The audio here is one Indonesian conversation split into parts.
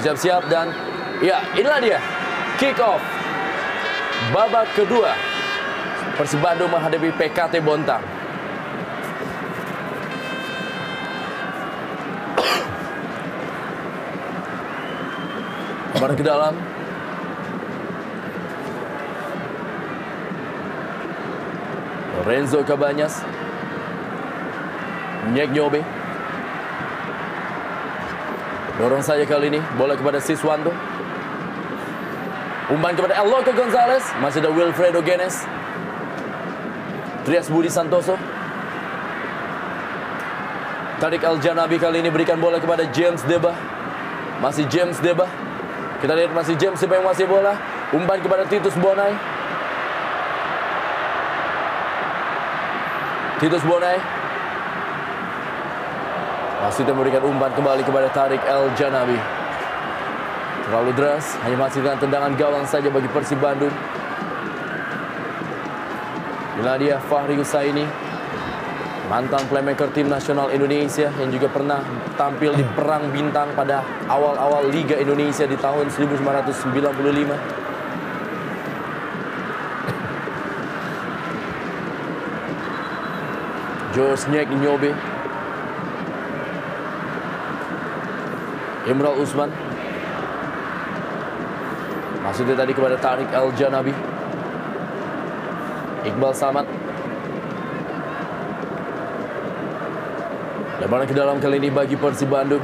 Bersiap-siap dan ya inilah dia kick off babak kedua. Persib Bandung menghadapi PKT Bontang. Kembali ke dalam. Lorenzo Cabanyas. Nyek Nyobe. Dorong saja kali ini. Bola kepada Siswanto. Umpan kepada Eloko Gonzalez. Masih ada Wilfredo Genes. Trias Budi Santoso. Tarik Aljanabi kali ini berikan bola kepada James Deba. Masih James Deba. Kita lihat masih James Deba yang masih bola. Umpan kepada Titus Bonai. Titus Bonai. Masih memberikan umpan kembali kepada Tarik Aljanabi. Terlalu deras. Hanya masih dengan tendangan gawang saja bagi Persib Bandung. Inilah dia Fahri Husaini. Mantan playmaker tim nasional Indonesia yang juga pernah tampil di Perang Bintang pada awal-awal Liga Indonesia di tahun 1995. George Nyek Nyobe. Imral Usman. Maksudnya tadi kepada Tarik Aljanabi. Iqbal Samad. Lebaran ke dalam kali ini bagi Persib Bandung.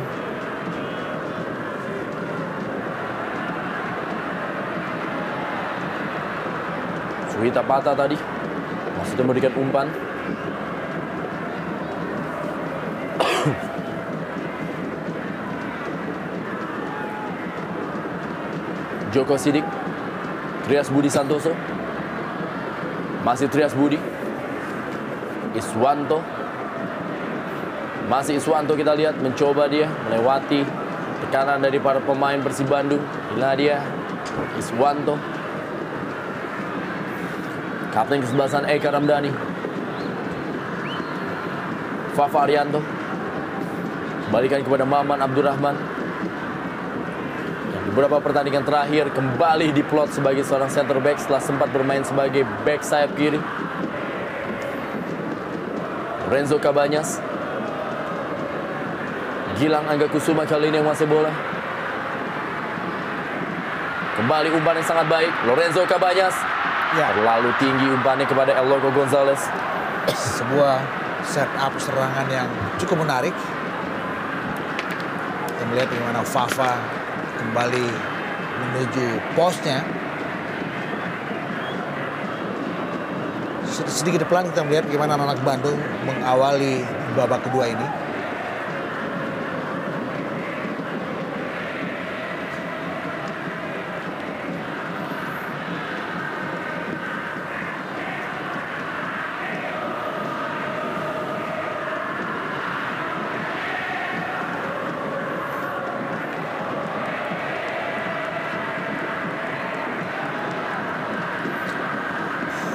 Suhita Pata tadi masih memberikan umpan. Joko Sidik. Trias Budi Santoso. Masih Trias Budi. Iswanto. Masih Iswanto kita lihat mencoba dia melewati tekanan dari para pemain Persib Bandung. Inilah dia Iswanto. Kapten kesebelasan Eka Ramdhani. Fafa Arianto. Balikan kepada Maman Abdurrahman. Yang beberapa pertandingan terakhir kembali diplot sebagai seorang center back setelah sempat bermain sebagai back sayap kiri. Lorenzo Cabanyas. Gilang Angga Kusuma kali ini yang masih bola. Kembali umpan yang sangat baik. Lorenzo Cabanyas. Ya. Terlalu tinggi umpannya kepada Eloko Gonzalez. Sebuah setup serangan yang cukup menarik. Kita melihat bagaimana Fafa kembali menuju posnya. Sedikit pelan kita melihat bagaimana anak Bandung mengawali babak kedua ini.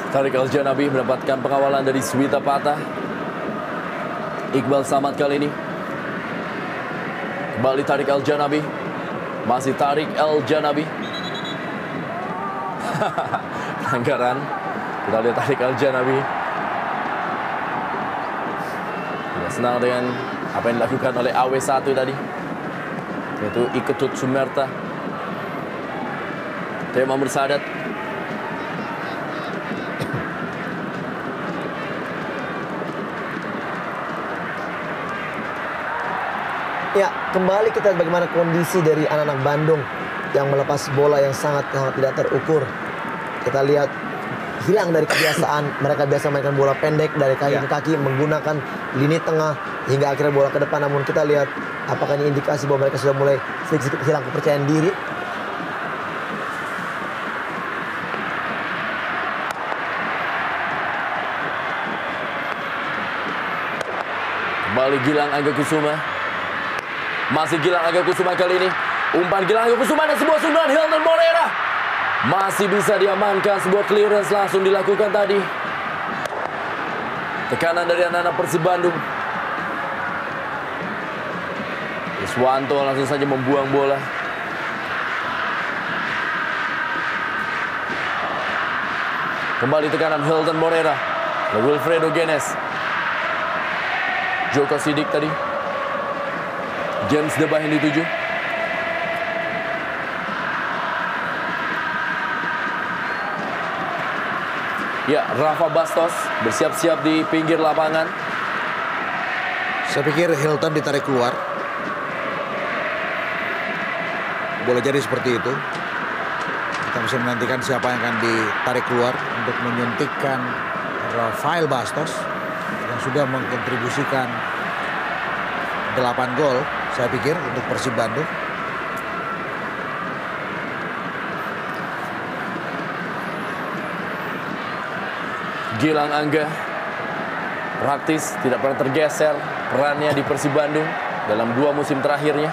Tarik Aljanabi mendapatkan pengawalan dari Suhita Pata. Iqbal Samad kali ini. Kembali Tarik Aljanabi. Masih Tarik Aljanabi. Pelanggaran. Kita lihat Tarik Aljanabi. Tidak senang dengan apa yang dilakukan oleh AW1 tadi. Yaitu Iketut Sumerta. Tema bersadat. Ya, kembali kita lihat bagaimana kondisi dari anak-anak Bandung yang melepas bola yang sangat tidak terukur. Kita lihat hilang dari kebiasaan mereka biasa mainkan bola pendek dari kaki ke kaki menggunakan lini tengah hingga akhirnya bola ke depan. Namun kita lihat apakah ini indikasi bahwa mereka sudah mulai sedikit hilang kepercayaan diri. Kembali Gilang Angga Kusuma. Masih Gilang Angga Kusuma kali ini. Umpan Gilang Angga Kusuma dan sebuah sundulan Hilton Moreira. Masih bisa diamankan, sebuah clearance langsung dilakukan tadi. Tekanan dari anak-anak Persib Bandung. Iswanto langsung saja membuang bola. Kembali tekanan Hilton Morera. Wilfredo Genes. Joko Sidik tadi. James Debah yang dituju. Ya, Rafa Bastos bersiap-siap di pinggir lapangan. Saya pikir Hilton ditarik keluar. Boleh jadi seperti itu. Kita bisa menantikan siapa yang akan ditarik keluar untuk menyuntikkan Rafael Bastos yang sudah mengkontribusikan 8 gol, saya pikir, untuk Persib Bandung. Gilang Angga praktis tidak pernah tergeser perannya di Persib Bandung dalam 2 musim terakhirnya.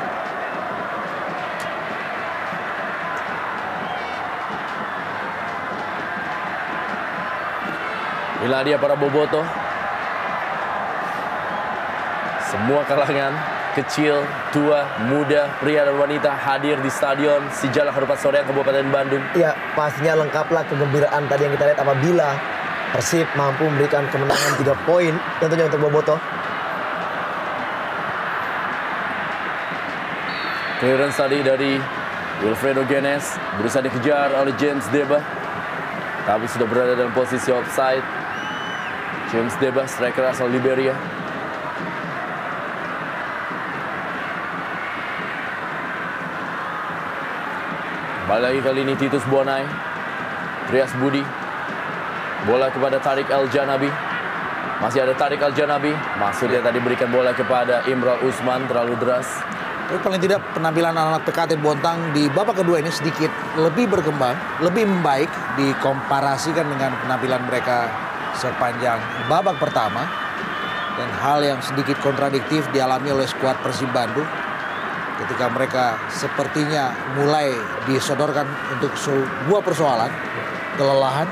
Inilah dia para bobotoh. Semua kalangan, kecil, tua, muda, pria dan wanita hadir di Stadion Sijalak Harupat Soreang Kabupaten Bandung. Ya, pastinya lengkaplah kegembiraan tadi yang kita lihat apabila Persib mampu memberikan kemenangan 3 poin tentunya untuk bobotoh. Clearance tadi dari Wilfredo Genes berusaha dikejar oleh James Debah, tapi sudah berada dalam posisi offside. James Debah, striker asal Liberia. Balik lagi kali ini Titus Bonai, Trias Budi. Bola kepada Tarik Al-Janabi. Masih ada Tarik Al-Janabi. Maksudnya tadi berikan bola kepada Imral Usman, terlalu deras. Tapi paling tidak penampilan anak-anak PKT Bontang di babak kedua ini sedikit lebih berkembang, lebih membaik dikomparasikan dengan penampilan mereka sepanjang babak pertama. Dan hal yang sedikit kontradiktif dialami oleh skuad Persib Bandung ketika mereka sepertinya mulai disodorkan untuk sebuah persoalan, kelelahan.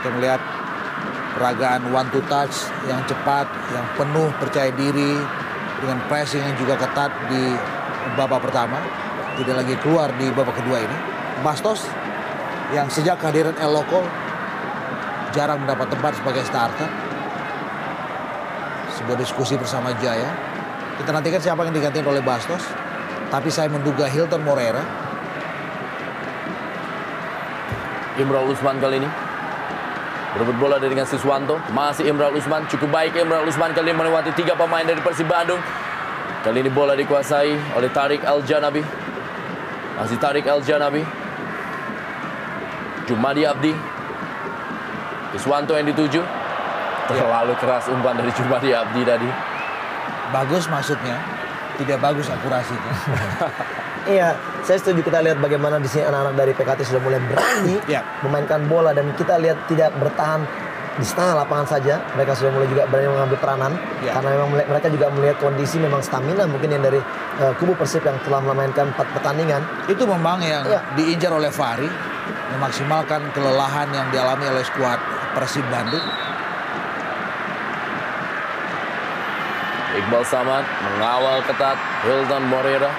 Kita melihat peragaan one to touch yang cepat, yang penuh percaya diri, dengan pressing yang juga ketat di babak pertama. Tidak lagi keluar di babak kedua ini. Bastos yang sejak kehadiran El Loco jarang mendapat tempat sebagai starter. Sebuah diskusi bersama Jaya. Kita nantikan siapa yang digantikan oleh Bastos. Tapi saya menduga Hilton Morera. Imral Usman kali ini berebut bola dengan Siswanto. Masih Imral Usman. Cukup baik Imral Usman kali ini melewati 3 pemain dari Persib Bandung. Kali ini bola dikuasai oleh Tarik Al-Janabi. Masih Tarik Al-Janabi. Jumadi Abdi. Siswanto yang dituju. Terlalu keras umpan dari Jumadi Abdi tadi. Bagus maksudnya, tidak bagus akurasinya. Iya, saya setuju. Kita lihat bagaimana di sini anak-anak dari PKT sudah mulai berani memainkan bola, dan kita lihat tidak bertahan di setengah lapangan saja. Mereka sudah mulai juga berani mengambil peranan karena memang mereka juga melihat kondisi memang stamina mungkin yang dari kubu Persib yang telah memainkan 4 pertandingan. Itu memang yang diincar oleh Fahri, memaksimalkan kelelahan yang dialami oleh skuad Persib Bandung. Iqbal Samad mengawal ketat Hilton Morera.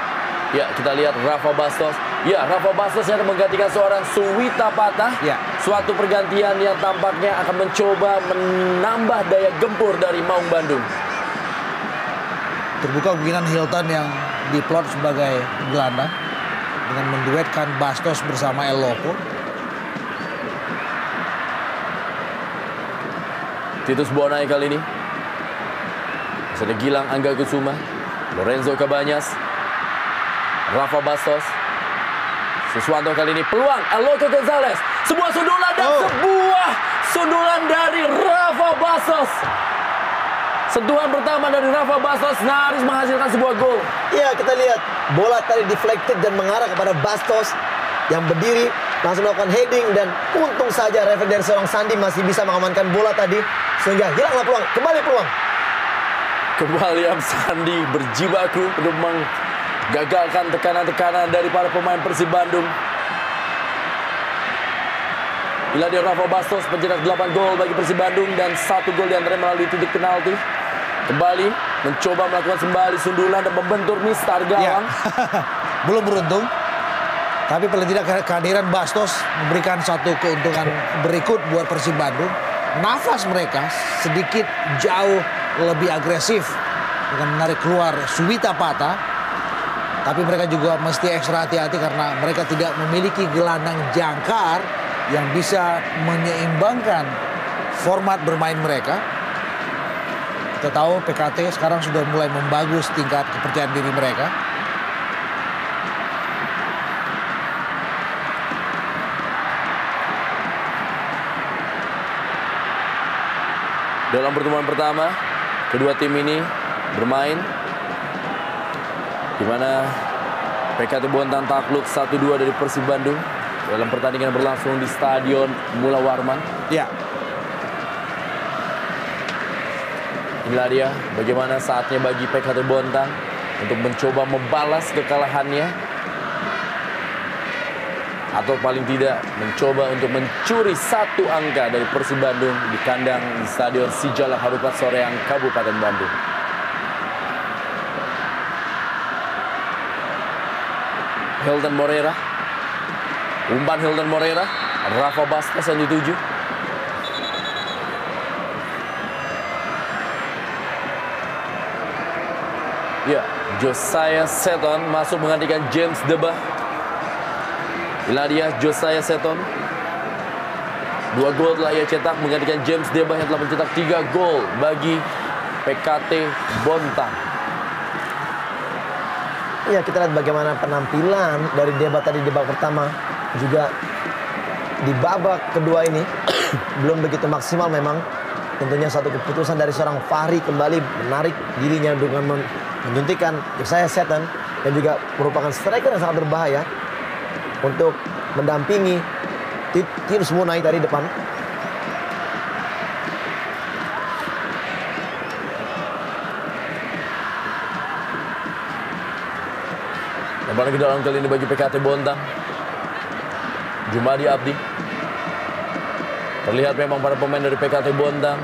Ya, kita lihat Rafa Bastos. Ya, Rafa Bastos yang akan menggantikan seorang Suwita Patah. Ya. Suatu pergantian yang tampaknya akan mencoba menambah daya gempur dari Maung Bandung. Terbuka kemungkinan Hilton yang diplot sebagai gelandang dengan menduetkan Bastos bersama El Loco. Titus Bonai kali ini. Ada Gilang Angga Kusuma, Lorenzo Cabanyas, Rafa Bastos. Siswanto kali ini peluang El Loco Gonzalez. Sebuah sundulan dan sebuah sundulan dari Rafa Bastos. Sentuhan pertama dari Rafa Bastos nyaris menghasilkan sebuah gol. Iya, kita lihat bola tadi deflected dan mengarah kepada Bastos yang berdiri langsung melakukan heading, dan untung saja refleks dari seorang Sandi masih bisa mengamankan bola tadi sehingga hilanglah peluang. Kembali peluang. Kembali Sandi berjibaku untuk menggagalkan tekanan-tekanan dari para pemain Persib Bandung. Inilah dia Rafa Bastos, pencetak 8 gol bagi Persib Bandung dan 1 gol diantaranya melalui titik penalti. Kembali mencoba melakukan kembali sundulan dan membentur mistar gawang. Belum beruntung. Tapi paling tidak kehadiran Bastos memberikan satu keuntungan berikut buat Persib Bandung. Nafas mereka sedikit jauh lebih agresif dengan menarik keluar Suwita Pata. Tapi mereka juga mesti ekstra hati-hati karena mereka tidak memiliki gelandang jangkar yang bisa menyeimbangkan format bermain mereka. Kita tahu PKT sekarang sudah mulai membagus tingkat kepercayaan diri mereka. Dalam pertemuan pertama, kedua tim ini bermain di mana PKT Bontang takluk 1-2 dari Persib Bandung dalam pertandingan berlangsung di Stadion Mula Warman. Ya, Inilah dia bagaimana saatnya bagi PKT Bontang untuk mencoba membalas kekalahannya, atau paling tidak mencoba untuk mencuri satu angka dari Persib Bandung di kandang di Stadion Sijalak Harupat Soreang, Kabupaten Bandung. Hilton Moreira, umpan Hilton Moreira, Rafa Bastos yang dituju. Ya, Josiah Seton masuk menggantikan James Debah. Inilah dia Josiah Seton. 2 gol telah ia cetak menggantikan James Debah yang telah mencetak 3 gol bagi PKT Bontang. Ya, kita lihat bagaimana penampilan dari Debah tadi di babak pertama. Juga di babak kedua ini belum begitu maksimal memang. Tentunya satu keputusan dari seorang Fahri kembali menarik dirinya dengan menyuntikkan Josiah Seton, yang juga merupakan striker yang sangat berbahaya untuk mendampingi tim Munai tadi depan. Lemparan ke dalam kali ini bagi PKT Bontang. Jumadi Abdi. Terlihat memang para pemain dari PKT Bontang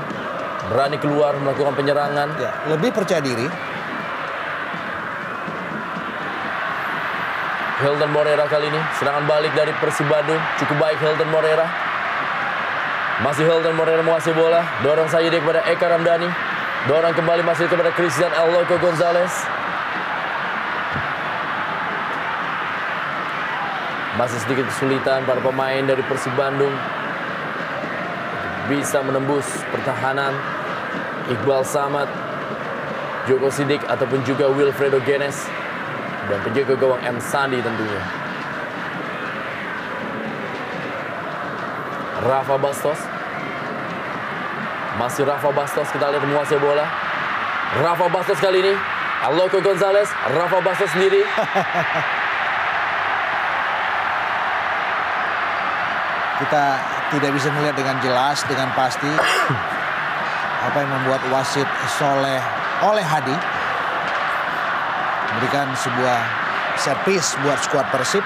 berani keluar melakukan penyerangan. ya, lebih percaya diri. Hilton Moreira kali ini, serangan balik dari Persib Bandung. Cukup baik Hilton Moreira. Masih Hilton Moreira menguasai bola. Dorong saja dia kepada Eka Ramdhani. Dorong kembali masih kepada Christian Aloko Gonzalez. Masih sedikit kesulitan para pemain dari Persib Bandung bisa menembus pertahanan Iqbal Samad, Joko Sidik ataupun juga Wilfredo Genes dan penjaga gawang M. Sandi tentunya. Rafa Bastos. Masih Rafa Bastos, kita lihat menguasai bola. Rafa Bastos kali ini, Aloko Gonzalez, Rafa Bastos sendiri. Kita tidak bisa melihat dengan jelas, dengan pasti apa yang membuat wasit oleh Hadi memberikan sebuah set piece buat skuad Persib.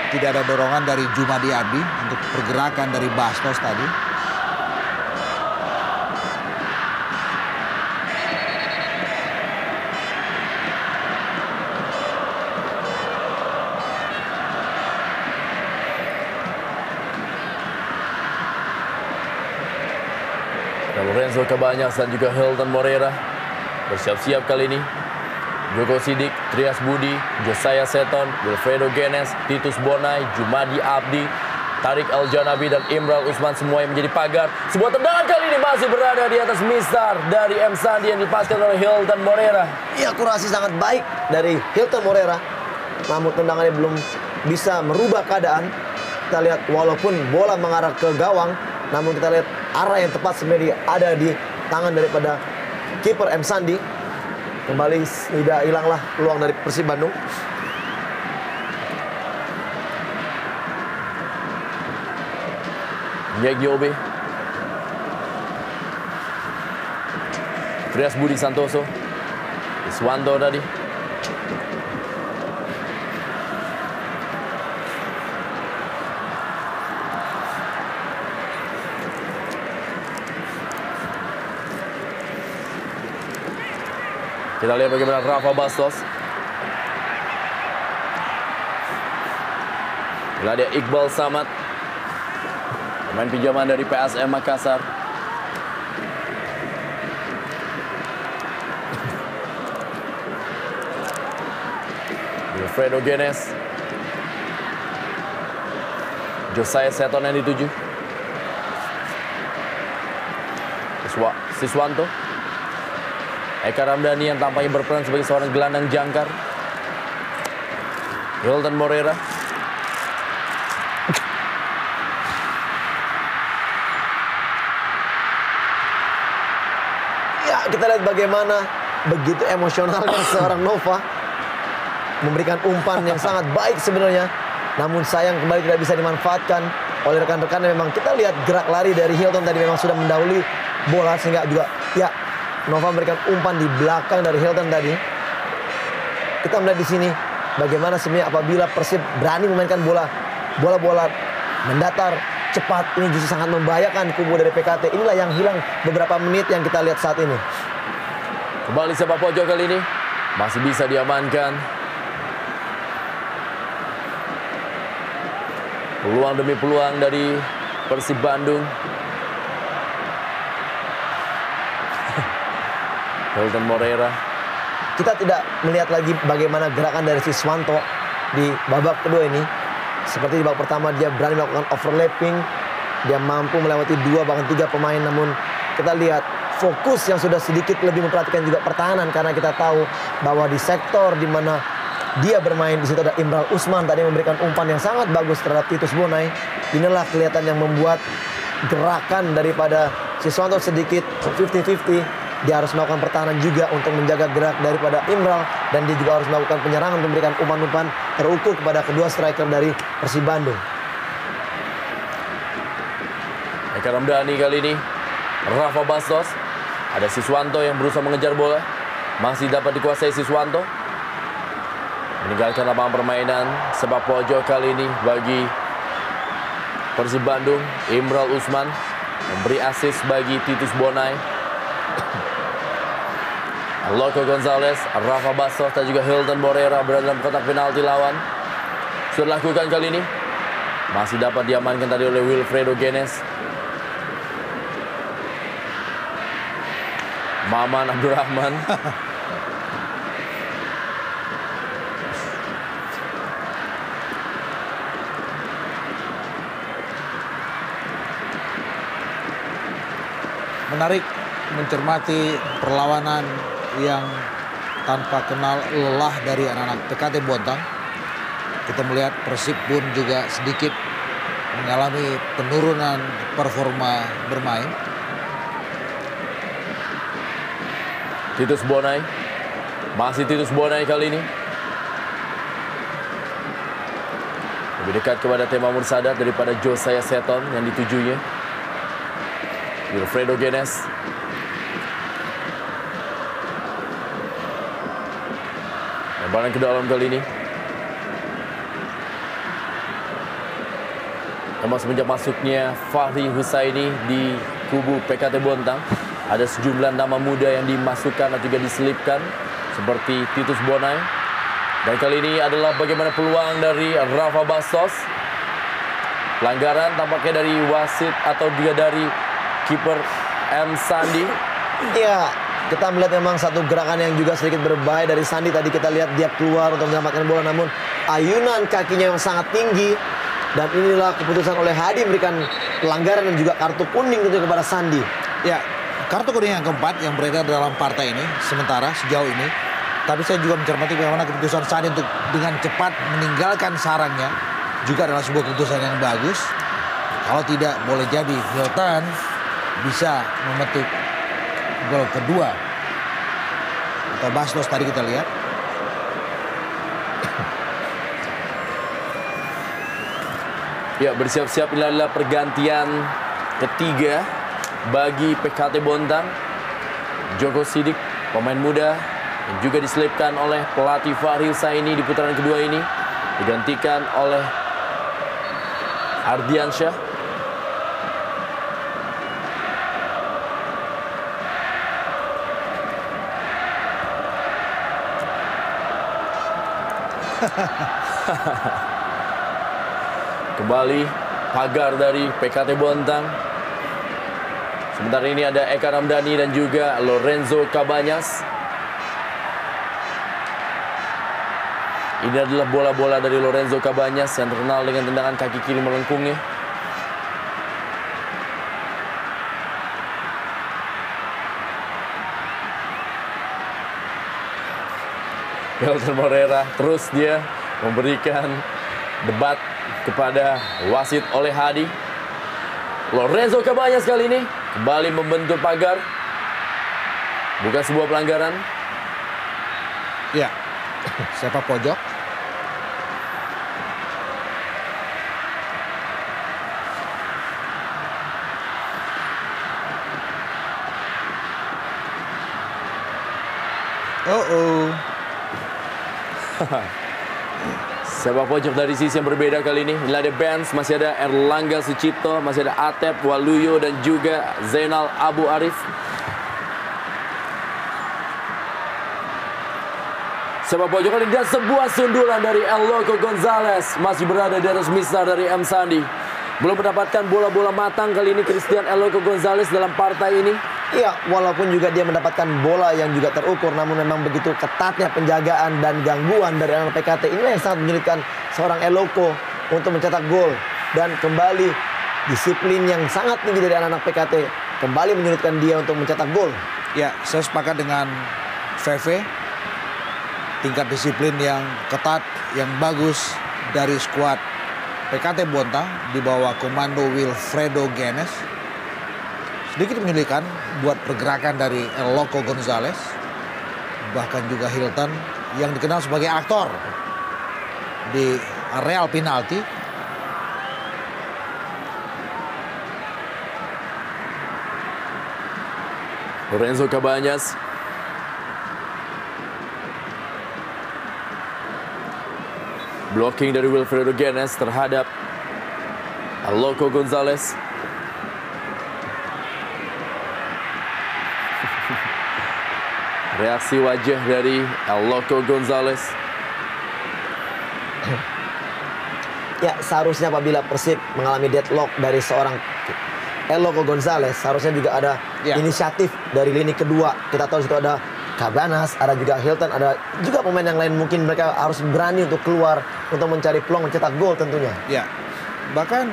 Tidak ada dorongan dari Jumadi Abdi untuk pergerakan dari Bastos tadi. Lorenzo Cabañas dan juga Hilton Moreira bersiap-siap kali ini. Joko Sidik, Trias Budi, Josiah Seton, Wilfredo Genes, Titus Bonai, Jumadi Abdi, Tarik Aljanabi dan Imral Usman semua yang menjadi pagar. Sebuah tendangan kali ini masih berada di atas mistar dari M. Sandi yang dipaskan oleh Hilton Moreira. Ya, akurasi sangat baik dari Hilton Moreira. Namun tendangannya belum bisa merubah keadaan. Kita lihat walaupun bola mengarah ke gawang, namun kita lihat arah yang tepat sebenarnya ada di tangan daripada kiper M. Sandi. Kembali tidak hilanglah peluang dari Persib Bandung. Yegiobe, Trias Budi Santoso, Iswanto tadi. Kita lihat bagaimana Rafa Bastos. Dia Iqbal Samad, pemain pinjaman dari PSM Makassar. Wilfredo Genes, Josiah Seton yang dituju. Siswanto, Eka Ramdhani yang tampaknya berperan sebagai seorang gelandang jangkar. Hilton Moreira, Ya, kita lihat bagaimana begitu emosionalnya seorang Nova memberikan umpan yang sangat baik sebenarnya. Namun sayang kembali tidak bisa dimanfaatkan oleh rekan-rekan. Memang kita lihat gerak lari dari Hilton tadi memang sudah mendahului bola sehingga juga ya Nova memberikan umpan di belakang dari Hilton tadi. Kita melihat di sini bagaimana sebenarnya apabila Persib berani memainkan bola mendatar cepat, ini justru sangat membahayakan kubu dari PKT. Inilah yang hilang beberapa menit yang kita lihat saat ini. Kembali sepak pojok kali ini masih bisa diamankan. Peluang demi peluang dari Persib Bandung. Hilton Moreira. Kita tidak melihat lagi bagaimana gerakan dari Siswanto di babak kedua ini. Seperti di babak pertama dia berani melakukan overlapping. Dia mampu melewati 2 bahkan 3 pemain. Namun kita lihat fokus yang sudah sedikit lebih memperhatikan juga pertahanan. Karena kita tahu bahwa di sektor di mana dia bermain, di situ ada Imral Usman tadi memberikan umpan yang sangat bagus terhadap Titus Bonai. Inilah kelihatan yang membuat gerakan daripada Siswanto sedikit 50-50. Dia harus melakukan pertahanan juga untuk menjaga gerak daripada Imral. Dan dia juga harus melakukan penyerangan, memberikan umpan-umpan terukur kepada kedua striker dari Persib Bandung. Eka Ramdhani kali ini, Rafa Bastos. Ada Siswanto yang berusaha mengejar bola. Masih dapat dikuasai Siswanto. Meninggalkan lapangan permainan sepak pojok kali ini bagi Persib Bandung. Imral Usman memberi assist bagi Titus Bonai. Loco Gonzalez, Rafa Bastos dan juga Hilton Moreira berada dalam kotak penalti lawan. Sudah dilakukan kali ini. Masih dapat diamankan tadi oleh Wilfredo Genes. Maman Abdurrahman. Menarik mencermati perlawanan yang tanpa kenal lelah dari anak-anak PKT Bontang. Kita melihat Persib pun juga sedikit mengalami penurunan performa bermain. Titus Bonai. Masih Titus Bonai kali ini. Lebih dekat kepada Temamur Sadat daripada Josiah Seton yang ditujunya. Wilfredo Genes. Lemparan ke dalam kali ini. Memang semenjak masuknya Fahri Husaini di kubu PKT Bontang, ada sejumlah nama muda yang dimasukkan dan juga diselipkan seperti Titus Bonai. Dan kali ini adalah bagaimana peluang dari Rafa Bastos. Pelanggaran tampaknya dari wasit atau juga dari kiper M. Sandi. Ya, kita melihat memang satu gerakan yang juga sedikit berbahaya dari Sandi. Tadi kita lihat dia keluar untuk menyelamatkan bola, namun ayunan kakinya yang sangat tinggi. Dan inilah keputusan oleh Hadi memberikan pelanggaran dan juga kartu kuning tentu kepada Sandi. Ya, kartu kuning yang keempat yang beredar dalam partai ini sementara sejauh ini. Tapi saya juga mencermati bagaimana keputusan Sandi untuk dengan cepat meninggalkan sarangnya juga adalah sebuah keputusan yang bagus. Kalau tidak, boleh jadi Hilton bisa memetik gol kedua. Atau Bastos tadi kita lihat. Ya, bersiap-siap inilah pergantian ketiga bagi PKT Bontang. Joko Sidik, pemain muda yang juga diselipkan oleh pelatih Fahri Husaini di putaran kedua ini, digantikan oleh Ardiansyah. Kembali pagar dari PKT Bontang. Sementara ini ada Eka Ramdhani dan juga Lorenzo Cabanyas. Ini adalah bola-bola dari Lorenzo Cabanyas yang terkenal dengan tendangan kaki kiri melengkungnya. Hilton Moreira terus dia memberikan debat kepada wasit oleh Hadi. Lorenzo Cabanyas kali ini kembali membentur pagar. Bukan sebuah pelanggaran. Ya, sepak pojok. Sepak pojok dari sisi yang berbeda kali ini. Ini ada Benz, masih ada Erlangga Sucipto, masih ada Atep, Waluyo dan juga Zainal Abu Arif. Sepak pojok kali ini dan sebuah sundulan dari El Loco Gonzalez. Masih berada di atas mistar dari M. Sandi. Belum mendapatkan bola-bola matang kali ini Christian El Loco Gonzalez dalam partai ini. Iya, walaupun juga dia mendapatkan bola yang juga terukur, namun memang begitu ketatnya penjagaan dan gangguan dari anak PKT. Inilah yang sangat menyulitkan seorang El Loco untuk mencetak gol. Dan kembali disiplin yang sangat tinggi dari anak-anak PKT kembali menyulitkan dia untuk mencetak gol. Ya, saya sepakat dengan VV. Tingkat disiplin yang ketat, yang bagus dari skuad PKT Bontang di bawah komando Wilfredo Genes. Sedikit menyulitkan buat pergerakan dari El Loco Gonzalez. Bahkan juga Hilton yang dikenal sebagai aktor di areal penalti. Lorenzo Cabanyas. Blocking dari Wilfredo Genes terhadap El Loco Gonzalez. Reaksi wajah dari El Loco Gonzalez. Ya, seharusnya apabila Persib mengalami deadlock dari seorang El Loco Gonzalez, seharusnya juga ada inisiatif dari lini kedua. Kita tahu situ ada Cabanyas, ada juga Hilton, ada juga pemain yang lain. Mungkin mereka harus berani untuk keluar untuk mencari peluang mencetak gol tentunya. Ya, bahkan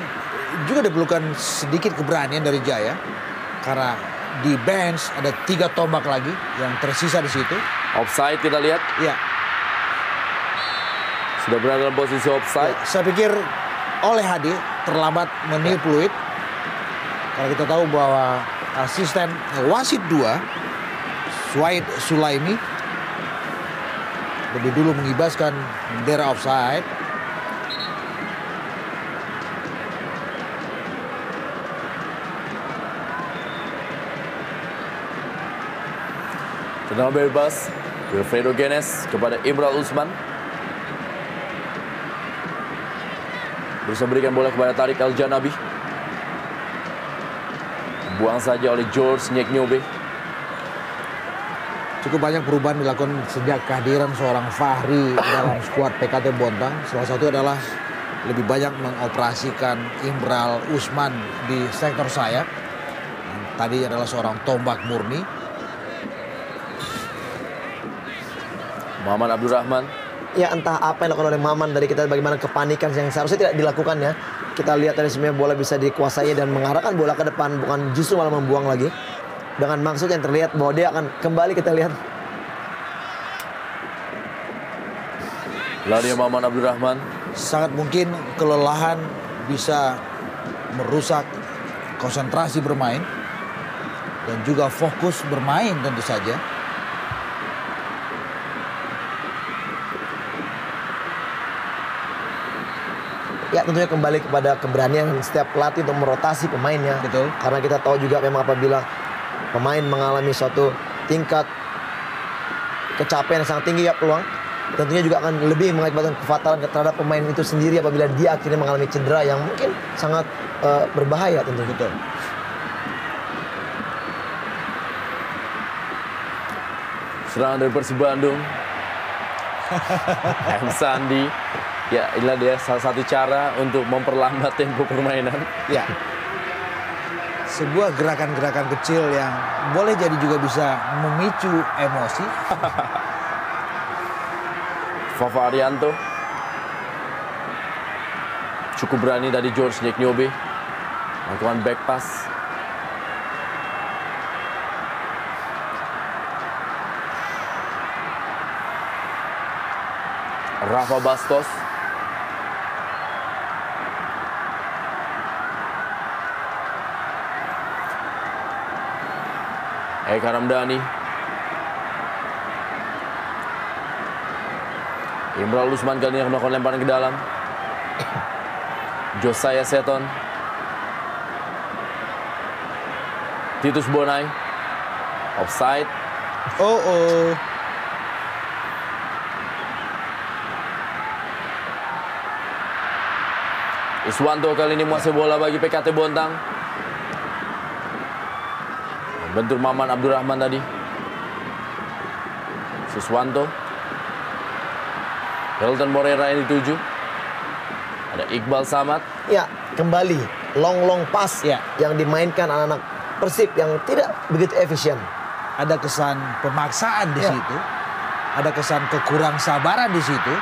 juga diperlukan sedikit keberanian dari Jaya karena di bench ada 3 tombak lagi yang tersisa di situ. Offside kita lihat. Ya, Sudah berada dalam posisi offside. ya, saya pikir oleh Hadi terlambat meniup peluit karena kita tahu bahwa asisten wasit 2 Suaid Sulaimi lebih dulu mengibaskan bendera offside. Tendangan bebas Wilfredo Genes kepada Imral Usman. Berusaha berikan bola kepada Tarik Al-Janabi. Buang saja oleh George Nyeknyobe. Cukup banyak perubahan dilakukan sejak kehadiran seorang Fahri dalam skuad PKT Bontang. Salah satu adalah lebih banyak mengoperasikan Imral Usman di sektor sayap. Tadi adalah seorang tombak murni. Muhammad Abdurrahman. Ya, entah apa yang dilakukan oleh Maman dari kita, bagaimana kepanikan yang seharusnya tidak dilakukan ya. Kita lihat tadi sebenarnya bola bisa dikuasai dan mengarahkan bola ke depan, bukan justru malah membuang lagi. Dengan maksud yang terlihat bahwa dia akan kembali, kita lihat. Lalu Muhammad Abdurrahman. Sangat mungkin kelelahan bisa merusak konsentrasi bermain dan juga fokus bermain tentu saja. Ya, tentunya kembali kepada keberanian setiap pelatih untuk merotasi pemainnya. Betul. Karena kita tahu juga memang apabila pemain mengalami suatu tingkat kecapean yang sangat tinggi ya peluang, tentunya juga akan lebih mengakibatkan kefatalan terhadap pemain itu sendiri apabila dia akhirnya mengalami cedera yang mungkin sangat berbahaya tentunya. Betul. Serangan dari Persib Bandung. M. Sandi. Ya, inilah dia salah satu cara untuk memperlambat tempo permainan. Ya. Sebuah gerakan-gerakan kecil yang boleh jadi juga bisa memicu emosi. Fafa Arianto. Cukup berani tadi George Nyeknyobe. Melakukan back pass. Rafa Bastos. Eka Ramdhani. Imral Usman kali ini melakukan lemparan ke dalam. Josiah Seton. Titus Bonai. Offside. Oh. Iswanto kali ini menguasai bola bagi PKT Bontang. Bentur Maman Abdurrahman tadi. Suswanto. Hilton Morera yang dituju. Ada Iqbal Samad. Ya, kembali long pass yang dimainkan anak-anak Persib yang tidak begitu efisien. Ada kesan pemaksaan di situ. Ada kesan kekurang sabaran di situ.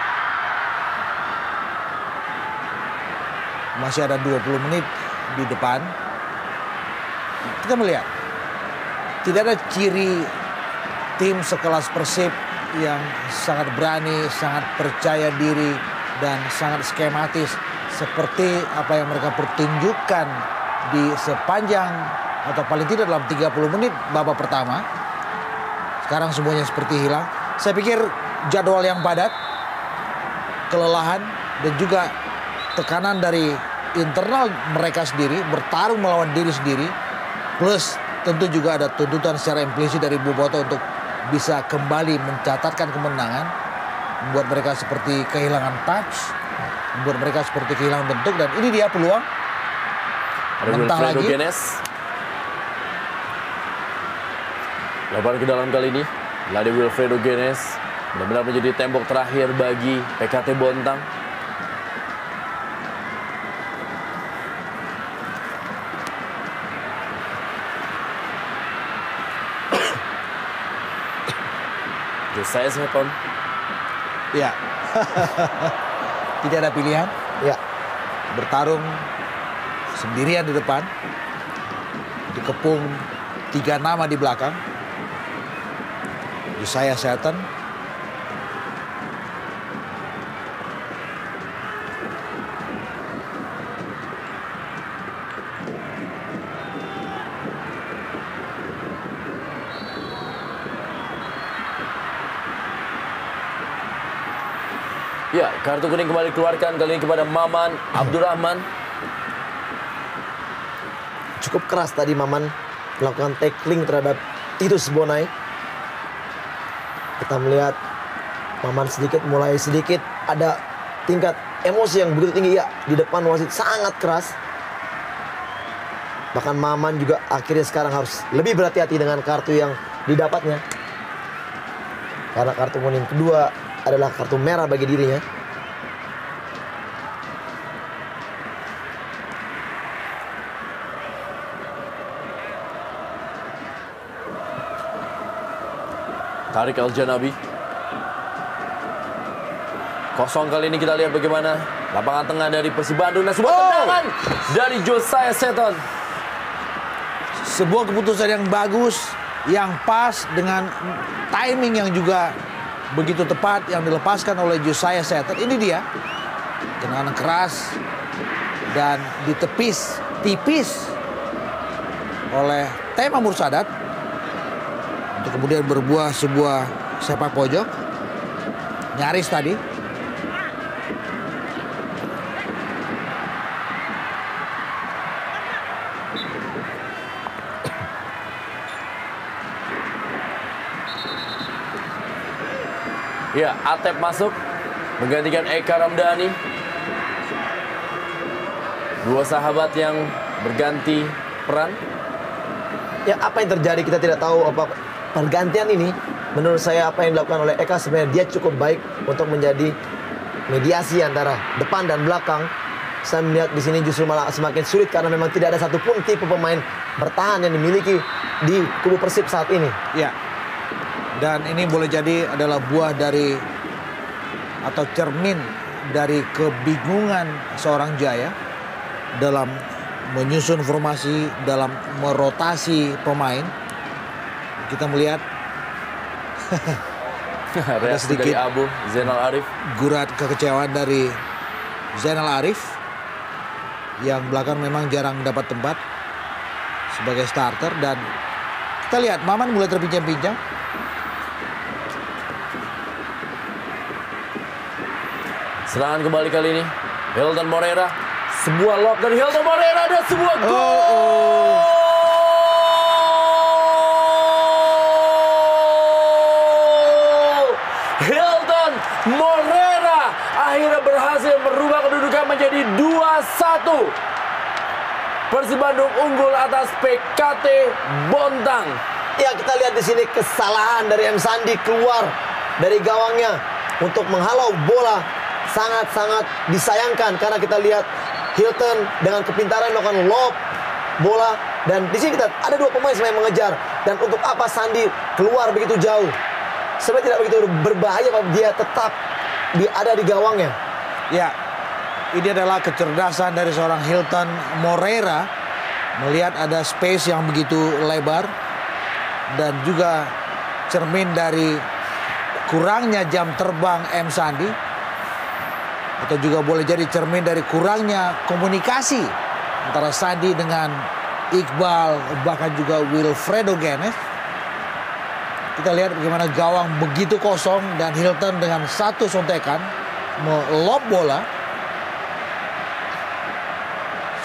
Masih ada 20 menit di depan. Kita melihat tidak ada ciri tim sekelas Persib yang sangat berani, sangat percaya diri, dan sangat skematis seperti apa yang mereka pertunjukkan di sepanjang atau paling tidak dalam 30 menit babak pertama. Sekarang semuanya seperti hilang. Saya pikir jadwal yang padat, kelelahan, dan juga tekanan dari internal mereka sendiri, bertarung melawan diri sendiri, plus tentu juga ada tuntutan secara implisit dari Boboto untuk bisa kembali mencatatkan kemenangan, membuat mereka seperti kehilangan touch, membuat mereka seperti kehilangan bentuk, dan ini dia peluang. Ada Wilfredo Genes. Lebar ke dalam kali ini. Lade Wilfredo Genes benar-benar menjadi tembok terakhir bagi PKT Bontang. Josiah Seton. Ya. Tidak ada pilihan. Ya. Bertarung sendirian di depan. Dikepung 3 nama di belakang. Josiah Seton. Ya, kartu kuning kembali dikeluarkan kali ini kepada Maman Abdurrahman. Cukup keras tadi Maman melakukan tackling terhadap Titus Bonai. Kita melihat Maman mulai sedikit ada tingkat emosi yang begitu tinggi ya di depan wasit, sangat keras. Bahkan Maman juga akhirnya sekarang harus lebih berhati-hati dengan kartu yang didapatnya. Karena kartu kuning kedua adalah kartu merah bagi dirinya. Tarik Al-Janabi. Kosong kali ini, kita lihat bagaimana lapangan tengah dari Persib Bandung dan sebuah tendangan dari Josiah Seton. Sebuah keputusan yang bagus, yang pas dengan timing yang juga begitu tepat yang dilepaskan oleh Josiah Seton. Ini dia tendangan keras dan ditepis tipis oleh Tema Mursadat untuk kemudian berbuah sebuah sepak pojok nyaris tadi. Ya, Atep masuk menggantikan Eka Ramdhani. Dua sahabat yang berganti peran. Ya, apa yang terjadi kita tidak tahu. Apa pergantian ini menurut saya apa yang dilakukan oleh Eka sebenarnya dia cukup baik untuk menjadi mediasi antara depan dan belakang. Saya melihat di sini justru malah semakin sulit karena memang tidak ada satupun tipe pemain bertahan yang dimiliki di kubu Persib saat ini. Ya. Dan ini boleh jadi adalah buah dari atau cermin dari kebingungan seorang Jaya dalam menyusun formasi, dalam merotasi pemain. Kita melihat reaksi dari sedikit Abu Zainal Arif. gurat kekecewaan dari Zainal Arif yang belakang memang jarang dapat tempat sebagai starter. Dan kita lihat Maman mulai terpincang-pincang. Serangan kembali kali ini Hilton Moreira, sebuah lob dari Hilton Moreira dan sebuah gol. Hilton Moreira akhirnya berhasil merubah kedudukan menjadi 2-1. Persib Bandung unggul atas PKT Bontang. Ya, kita lihat di sini kesalahan dari M Sandi keluar dari gawangnya untuk menghalau bola. Sangat-sangat disayangkan karena kita lihat Hilton dengan kepintaran melakukan lob bola, dan di sini kita ada dua pemain yang mengejar, dan untuk apa Sandi keluar begitu jauh? Sebenarnya tidak begitu berbahaya kalau dia tetap ada di gawangnya. Ya, ini adalah kecerdasan dari seorang Hilton Moreira melihat ada space yang begitu lebar dan juga cermin dari kurangnya jam terbang M Sandi, atau juga boleh jadi cermin dari kurangnya komunikasi antara Sandi dengan Iqbal bahkan juga Wilfredo Genes. Kita lihat bagaimana gawang begitu kosong dan Hilton dengan satu sontekan melob bola.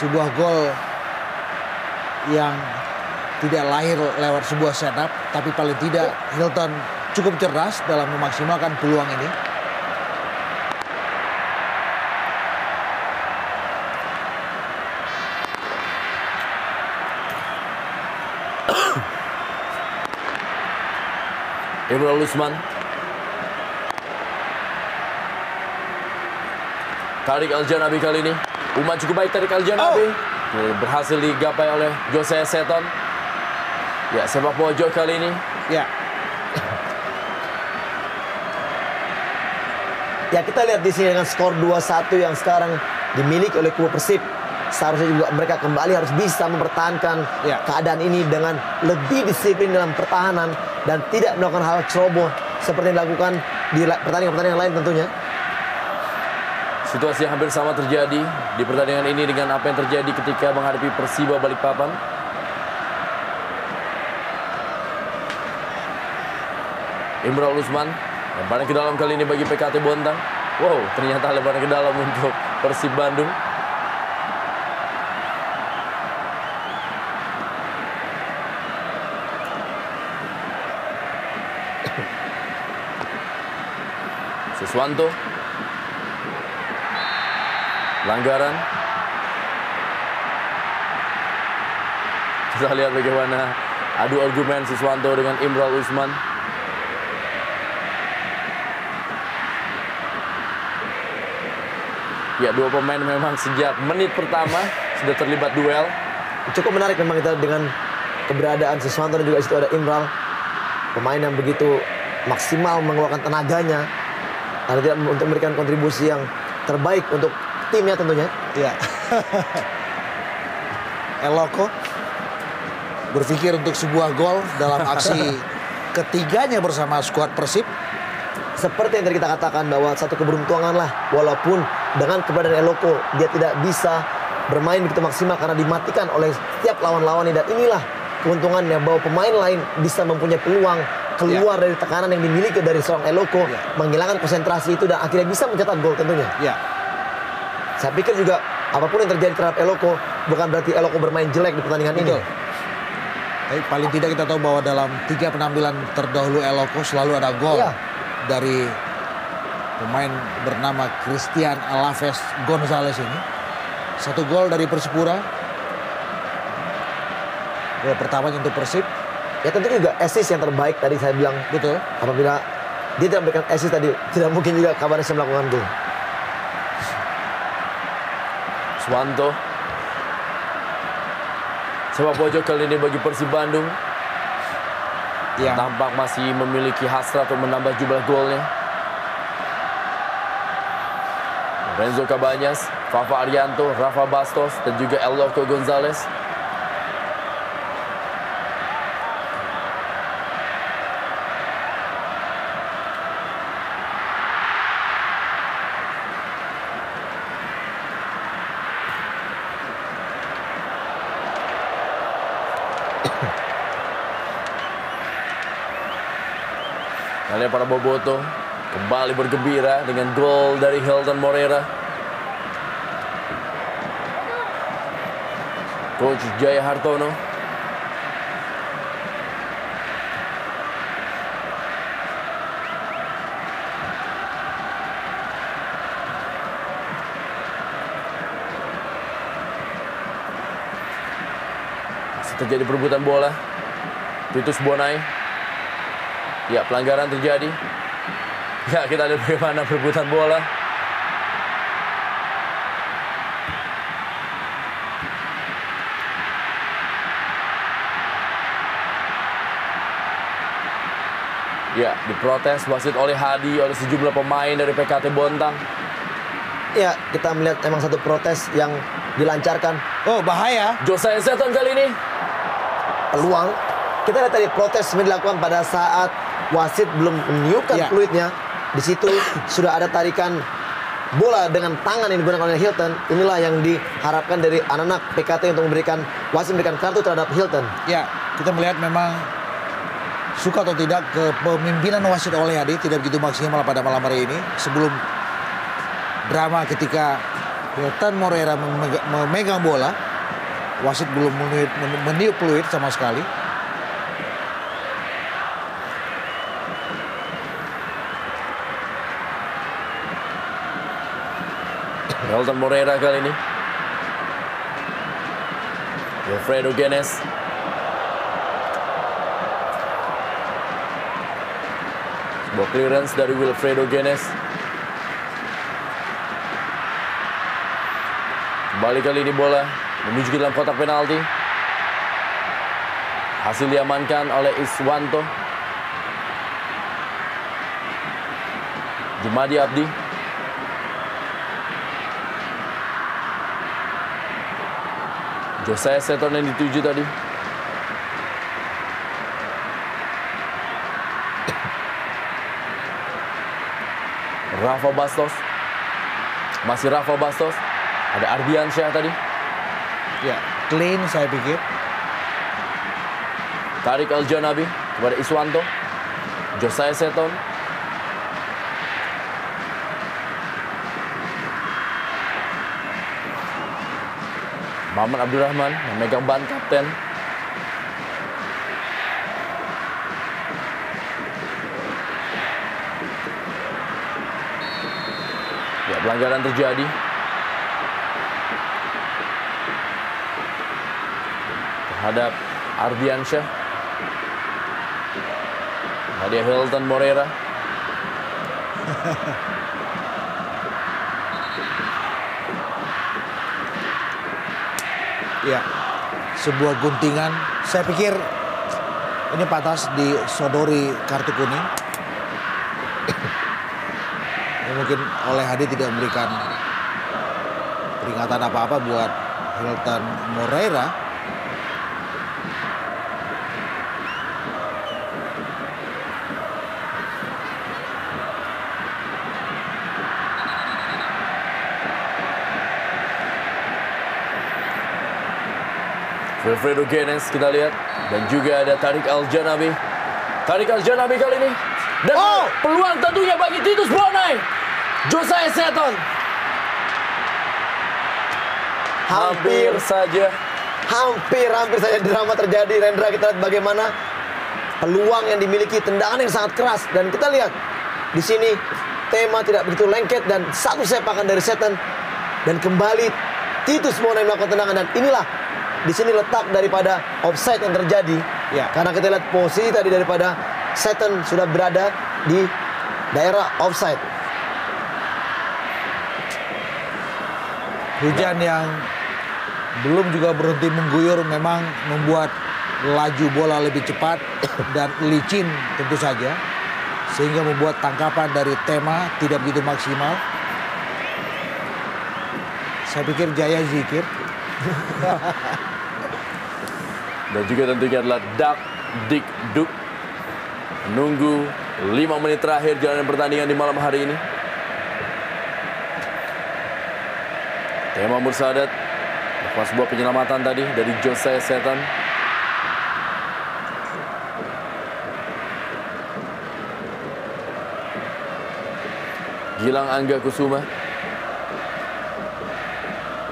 Sebuah gol yang tidak lahir lewat sebuah setup, tapi paling tidak Hilton cukup cerdas dalam memaksimalkan peluang ini. Imran Usman tarik Aljanabi kali ini. Umar cukup baik tarik Aljanabi. Berhasil digapai oleh Jose Seton. Ya, sepak pojok kali ini. Ya. Ya, kita lihat di sini dengan skor 2-1 yang sekarang dimiliki oleh kubu Persib. Seharusnya juga mereka kembali harus bisa mempertahankan keadaan ini dengan lebih disiplin dalam pertahanan dan tidak melakukan hal ceroboh seperti yang dilakukan di pertandingan-pertandingan lain tentunya. Situasi yang hampir sama terjadi di pertandingan ini dengan apa yang terjadi ketika menghadapi Persiba Balikpapan. Imran Usman lemparan ke dalam kali ini bagi PKT Bontang. Wow, ternyata lemparan ke dalam untuk Persib Bandung. Siswanto, pelanggaran. Kita lihat bagaimana adu argumen Siswanto dengan Imran Usman. Ya, dua pemain memang sejak menit pertama sudah terlibat duel. Cukup menarik memang kita dengan keberadaan Siswanto dan juga itu ada Imran, pemain yang begitu maksimal mengeluarkan tenaganya. Ada tidak untuk memberikan kontribusi yang terbaik untuk timnya tentunya. Ya. Eloko berpikir untuk sebuah gol dalam aksi ketiganya bersama skuad Persib. Seperti yang tadi kita katakan bahwa satu keberuntungan lah, walaupun dengan keberadaan Eloko dia tidak bisa bermain begitu maksimal karena dimatikan oleh setiap lawan-lawannya, dan inilah keuntungannya bahwa pemain lain bisa mempunyai peluang keluar dari tekanan yang dimiliki dari seorang Eloko, menghilangkan konsentrasi itu dan akhirnya bisa mencetak gol tentunya. Ya. Saya pikir juga apapun yang terjadi terhadap Eloko bukan berarti Eloko bermain jelek di pertandingan ini. Tapi paling tidak kita tahu bahwa dalam 3 penampilan terdahulu Eloko selalu ada gol dari pemain bernama Christian Alaves Gonzalez ini. 1 gol dari Persipura. Gol pertamanya untuk Persib. Ya tentu juga assist yang terbaik tadi saya bilang. Betul. Apabila dia tidak memberikan assist tadi, tidak mungkin juga Cabarresi melakukan gol. Iswanto. Sepak pojok kali ini bagi Persib Bandung. Yang Tampak masih memiliki hasrat untuk menambah jumlah golnya. Renzo Cabañas, Fafa Arianto, Rafa Bastos, dan juga Eloko Gonzalez. Kalian para boboto kembali bergembira dengan gol dari Hilton Moreira. Coach Jaya Hartono. Masih terjadi perebutan bola. Titus Bonai. Ya, pelanggaran terjadi. Ya, kita lihat bagaimana perebutan bola. Ya, diprotes wasit oleh Hadi, oleh sejumlah pemain dari PKT Bontang. Ya, kita melihat emang satu protes yang dilancarkan. oh bahaya. Josiah Seton kali ini. Peluang. Kita lihat tadi protes yang dilakukan pada saat wasit belum meniupkan Ya. fluidnya. Di situ sudah ada tarikan bola dengan tangan yang digunakan oleh Hilton. Inilah yang diharapkan dari anak-anak PKT untuk wasit memberikan kartu terhadap Hilton. Ya, kita melihat memang suka atau tidak kepemimpinan wasit oleh Hadi tidak begitu maksimal pada malam hari ini. Sebelum drama ketika Hilton Moreira memegang bola, wasit belum meniup fluid sama sekali. Hilton Moreira kali ini. Wilfredo Genes. Sebuah clearance dari Wilfredo Genes. Kembali kali ini bola menuju ke dalam kotak penalti. Hasil diamankan oleh Iswanto. Jumadi Abdi. Josiah Seton yang dituju tadi. Rafa Bastos. Masih Rafa Bastos. Ada Ardiansyah tadi. Ya, clean saya pikir. Tarik Aljanabi kepada Iswanto. Josiah Seton. Maman Abdurrahman memegang ban kapten. Ya, pelanggaran terjadi. Terhadap Ardiansyah. Hadiah Hilton Moreira. Ya, sebuah guntingan. Saya pikir ini pantas disodori kartu kuning. Ya, mungkin oleh Hadi tidak memberikan peringatan apa-apa buat Hilton Moreira. Wilfredo Genes kita lihat. Dan juga ada Tarik Aljanabi. Tarik Aljanabi kali ini. Dan peluang tentunya bagi Titus Bonai. Josiah Seton. Hampir saja drama terjadi. Rendra, kita lihat bagaimana peluang yang dimiliki, tendangan yang sangat keras. Dan kita lihat di sini tema tidak begitu lengket dan satu sepakan dari Seton. Dan kembali Titus Bonai melakukan tendangan. Dan inilah di sini letak daripada offside yang terjadi. Ya. Karena kita lihat posisi tadi daripada Satan sudah berada di daerah offside. Hujan yang belum juga berhenti mengguyur memang membuat laju bola lebih cepat dan licin tentu saja. Sehingga membuat tangkapan dari Tema tidak begitu maksimal. Saya pikir Jaya zikir. Dan juga tentunya adalah dak, dik, duk. Menunggu 5 menit terakhir jalannya pertandingan di malam hari ini. Tema Mursadat melakukan sebuah penyelamatan tadi dari Jose Setan. Gilang Angga Kusuma,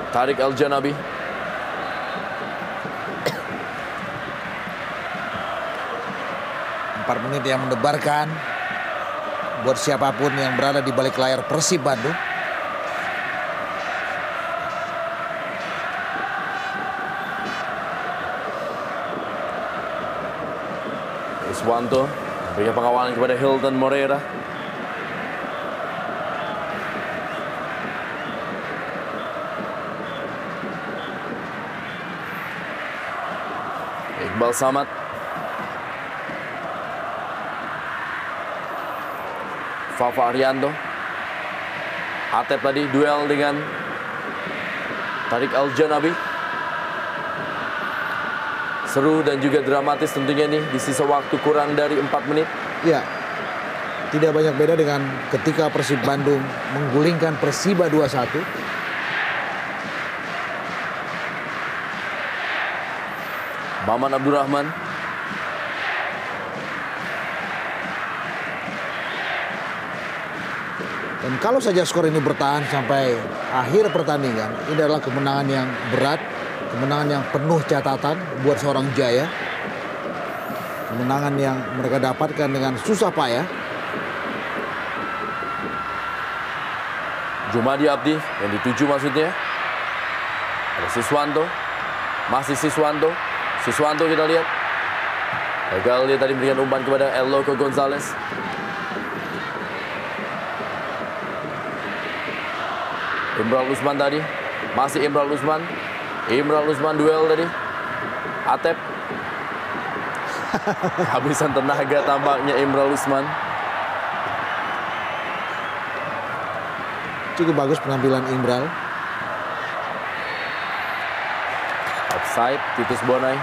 Tariq Al-Janabi, Empat menit yang mendebarkan buat siapapun yang berada di balik layar Persib Bandung. Iswanto berikan pengawalan kepada Hilton Moreira. Iqbal Samad, Fafa Arianto, Atep tadi duel dengan Tariq Al-Janabi. Seru dan juga dramatis tentunya nih di sisa waktu kurang dari 4 menit. Ya, tidak banyak beda dengan ketika Persib Bandung menggulingkan Persiba 2-1. Maman Abdurrahman, dan kalau saja skor ini bertahan sampai akhir pertandingan, ini adalah kemenangan yang berat, kemenangan yang penuh catatan buat seorang Jaya. Kemenangan yang mereka dapatkan dengan susah payah. Jumadi Abdi yang dituju maksudnya. Ada Siswanto, masih Siswanto. Siswanto kita lihat. Gagal dia tadi memberikan umpan kepada El Loco Gonzalez. Imral Usman tadi. Masih Imral Usman. Imral Usman duel tadi. Atep. Habisan tenaga tampaknya Imral Usman. Cukup bagus penampilan Imral. Offside Titus Bonai.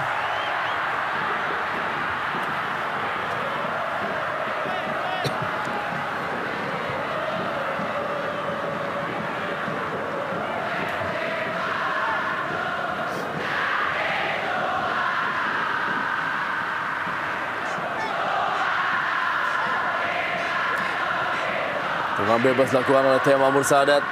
Tendangan bebas dilakukan oleh Tema Mursadat.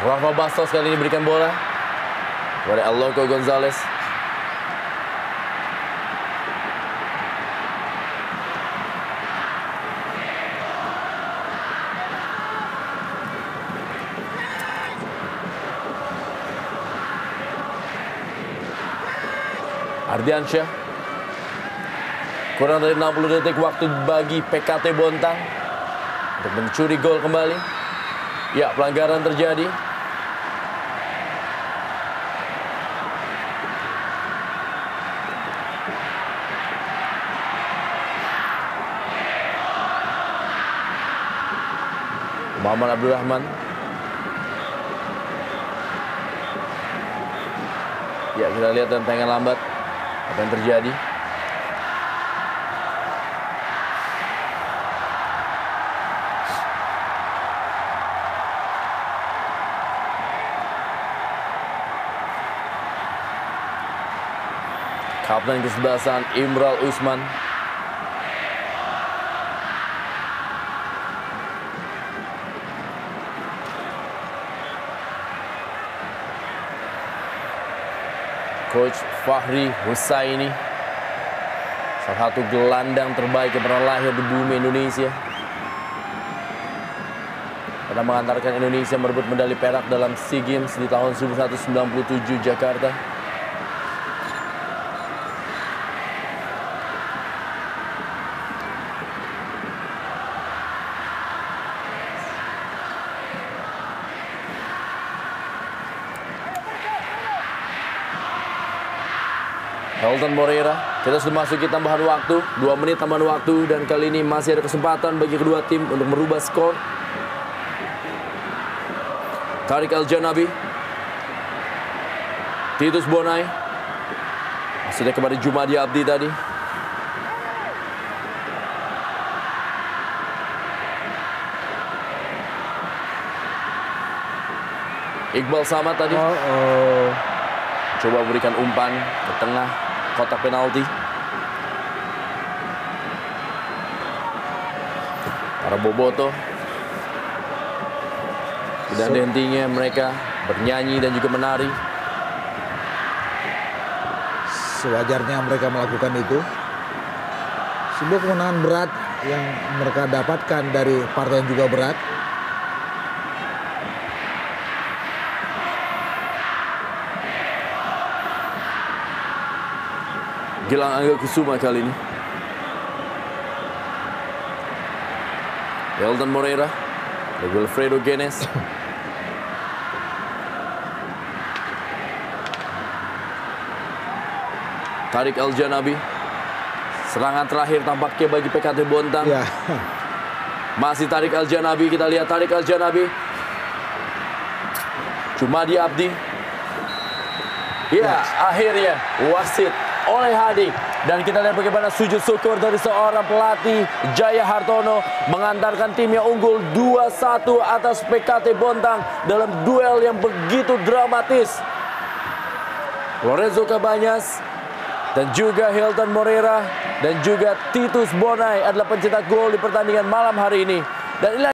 Rafa Bastos kali ini berikan bola kepada El Loco Gonzalez. Ardiansyah. Kurang dari 60 detik waktu bagi PKT Bontang untuk mencuri gol kembali. Ya, pelanggaran terjadi. Maman Abdurrahman. Ya, kita lihat dan tangan lambat apa yang terjadi. Kapten kesebelasan Imral Usman. Coach Fahri Husaini, salah satu gelandang terbaik yang pernah lahir di bumi Indonesia. Pernah mengantarkan Indonesia merebut medali perak dalam SEA Games di tahun 1997 Jakarta. Helton Moreira, kita sudah masuki tambahan waktu, 2 menit tambahan waktu, dan kali ini masih ada kesempatan bagi kedua tim untuk merubah skor. Tariq Al-Janabi, Titus Bonai, sudah kembali Jumadi Abdi tadi. Iqbal Samad tadi. Coba berikan umpan ke tengah kotak penalti. Para boboto. Tidak henti-hentinya mereka bernyanyi dan juga menari. Sewajarnya mereka melakukan itu. Sebuah kemenangan berat yang mereka dapatkan dari partai yang juga berat. Gilang Angga Kusuma kali ini. Helton Moreira, Wilfredo Genes. Tariq Al-Janabi. Serangan terakhir tampaknya bagi PKT Bontang. Ya. Masih Tariq Al-Janabi, kita lihat Tariq Al-Janabi. Jumadi Abdi. Ya, akhirnya wasit oleh Hadi. Dan kita lihat bagaimana sujud syukur dari seorang pelatih Jaya Hartono mengantarkan timnya unggul 2-1 atas PKT Bontang dalam duel yang begitu dramatis. Lorenzo Cabanyas dan juga Helton Moreira dan juga Titus Bonai adalah pencetak gol di pertandingan malam hari ini. Dan inilah